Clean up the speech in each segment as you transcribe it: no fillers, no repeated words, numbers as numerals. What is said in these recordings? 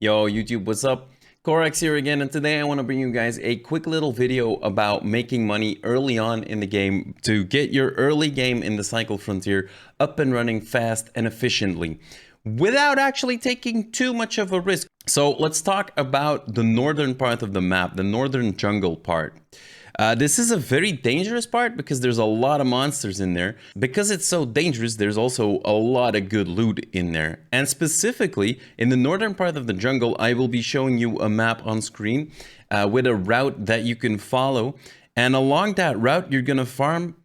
Yo, YouTube, what's up? Corex here again, and today I want to bring you guys a quick little video about making money early on in the game to get your early game in the Cycle Frontier up and running fast and efficiently without actually taking too much of a risk. So let's talk about the northern part of the map, the northern jungle part. This is a very dangerous part because there's a lot of monsters in there. Because it's so dangerous, there's also a lot of good loot in there. And specifically, in the northern part of the jungle, I will be showing you a map on screen with a route that you can follow. And along that route, you're going to farm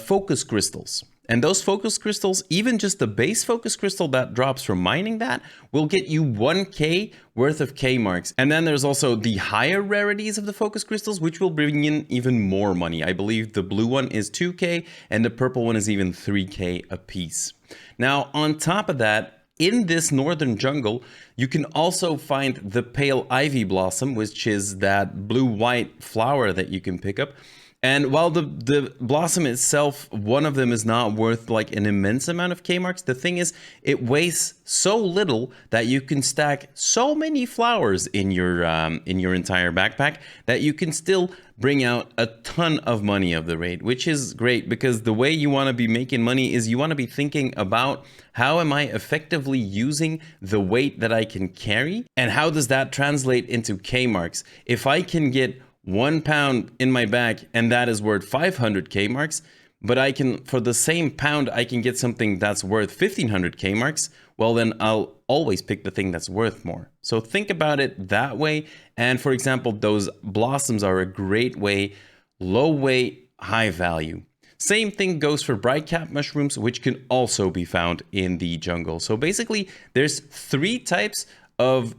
focus crystals. And those focus crystals, even just the base focus crystal that drops from mining that, will get you 1k worth of K marks. And then there's also the higher rarities of the focus crystals, which will bring in even more money. I believe the blue one is 2k and the purple one is even 3k a piece. Now, on top of that, in this northern jungle, you can also find the pale ivy blossom, which is that blue-white flower that you can pick up. And while the blossom itself, one of them is not worth like an immense amount of K marks, the thing is it weighs so little that you can stack so many flowers in your entire backpack that you can still bring out a ton of money of the raid, which is great because the way you want to be making money is you want to be thinking about how am I effectively using the weight that I can carry and how does that translate into K marks. If I can get 1 pound in my bag and that is worth 500 K marks, but I can, for the same pound, I can get something that's worth 1500 K marks, well then I'll always pick the thing that's worth more. So think about it that way. And for example, those blossoms are a great way, low weight, high value. Same thing goes for Brightcap mushrooms, which can also be found in the jungle. So basically there's 3 types of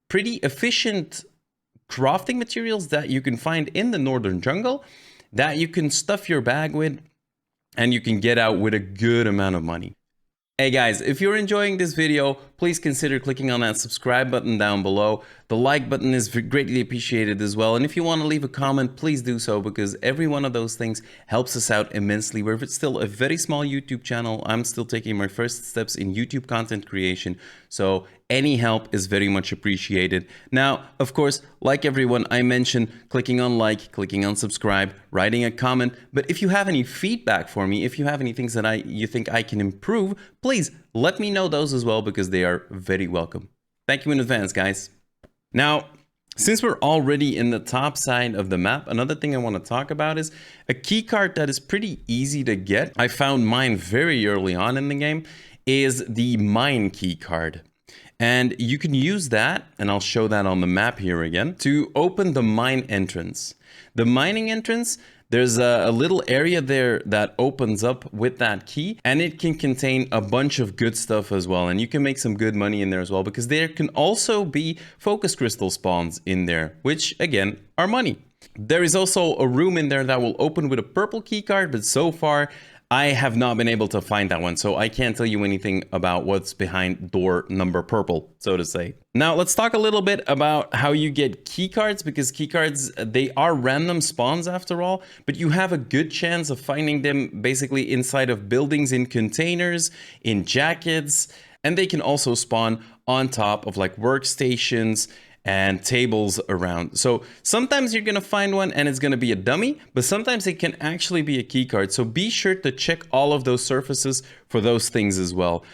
pretty efficient crafting materials that you can find in the northern jungle that you can stuff your bag with and you can get out with a good amount of money. Hey guys, if you're enjoying this video, please consider clicking on that subscribe button down below. The like button is greatly appreciated as well. And if you want to leave a comment, please do so because every one of those things helps us out immensely. We're still a very small YouTube channel. I'm still taking my first steps in YouTube content creation. So any help is very much appreciated. Now, of course, like everyone, I mentioned clicking on like, clicking on subscribe, writing a comment. But if you have any feedback for me, if you have any things that you think I can improve, please let me know those as well because they are very welcome. Thank you in advance, guys. Now, since we're already in the top side of the map, another thing I want to talk about is a keycard that is pretty easy to get. I found mine very early on in the game, is the mine keycard. And you can use that, and I'll show that on the map here again, to open the mine entrance. The mining entrance, there's a little area there that opens up with that key, and it can contain a bunch of good stuff as well. And you can make some good money in there as well, because there can also be focus crystal spawns in there, which again are money. There is also a room in there that will open with a purple key card, but so far I have not been able to find that one, so I can't tell you anything about what's behind door number purple, so to say. Now, let's talk a little bit about how you get keycards, because keycards, they are random spawns after all, but you have a good chance of finding them basically inside of buildings, in containers, in jackets, and they can also spawn on top of like workstations and tables around. So sometimes you're gonna find one and it's gonna be a dummy, but sometimes it can actually be a key card. So be sure to check all of those surfaces for those things as well.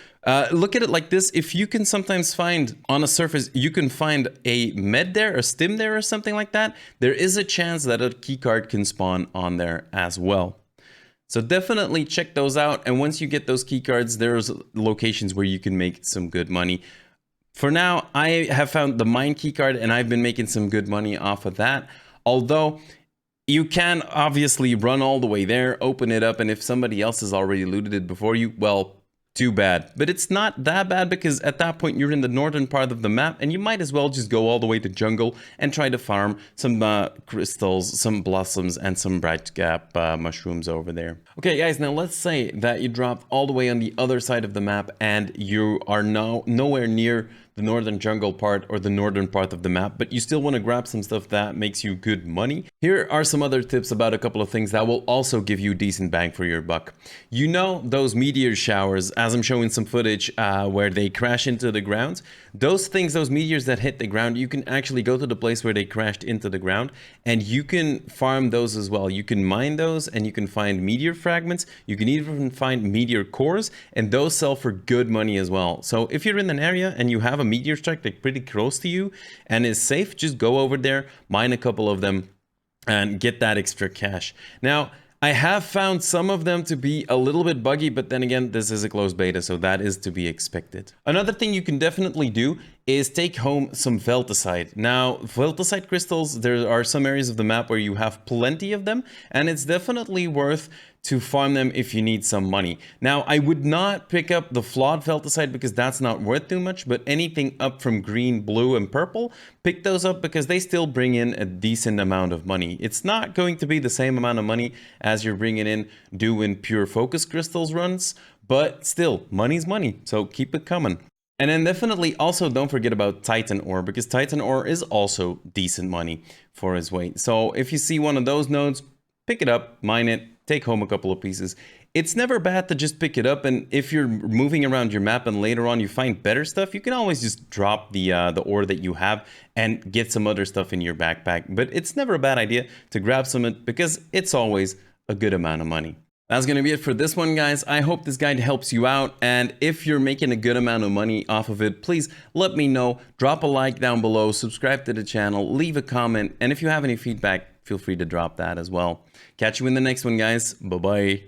Look at it like this. If you can sometimes find on a surface, you can find a med there, a stim there or something like that, there is a chance that a key card can spawn on there as well. So definitely check those out. And once you get those key cards, there's locations where you can make some good money. For now, I have found the mine keycard and I've been making some good money off of that. Although you can obviously run all the way there, open it up, and if somebody else has already looted it before you, well, too bad. But it's not that bad because at that point you're in the northern part of the map and you might as well just go all the way to jungle and try to farm some crystals, some blossoms, and some Brightcap mushrooms over there. Okay guys, now let's say that you dropped all the way on the other side of the map and you are now nowhere near the northern jungle part or the northern part of the map, but you still want to grab some stuff that makes you good money. Here are some other tips about a couple of things that will also give you decent bang for your buck. You know those meteor showers, as I'm showing some footage where they crash into the ground, those things, those meteors that hit the ground, you can actually go to the place where they crashed into the ground and you can farm those as well. You can mine those and you can find meteor fragments. You can even find meteor cores, and those sell for good money as well. So if you're in an area and you have a meteor strike like pretty close to you and is safe, just go over there, mine a couple of them and get that extra cash. Now, I have found some of them to be a little bit buggy, but then again, this is a closed beta, so that is to be expected. Another thing you can definitely do is take home some Veltecite. Now, Veltecite crystals, there are some areas of the map where you have plenty of them, and it's definitely worth to farm them if you need some money. Now, I would not pick up the flawed Veltecite because that's not worth too much, but anything up from green, blue, and purple, pick those up because they still bring in a decent amount of money. It's not going to be the same amount of money as you're bringing in doing pure focus crystals runs, but still, money's money, so keep it coming. And then definitely also don't forget about Titan ore, because Titan ore is also decent money for its weight. So if you see one of those nodes, pick it up, mine it, take home a couple of pieces. It's never bad to just pick it up, and if you're moving around your map and later on you find better stuff, you can always just drop the ore that you have and get some other stuff in your backpack. But it's never a bad idea to grab some because it's always a good amount of money. That's going to be it for this one, guys. I hope this guide helps you out, and if you're making a good amount of money off of it, please let me know. Drop a like down below, subscribe to the channel, leave a comment, and if you have any feedback, feel free to drop that as well. Catch you in the next one, guys. Bye-bye.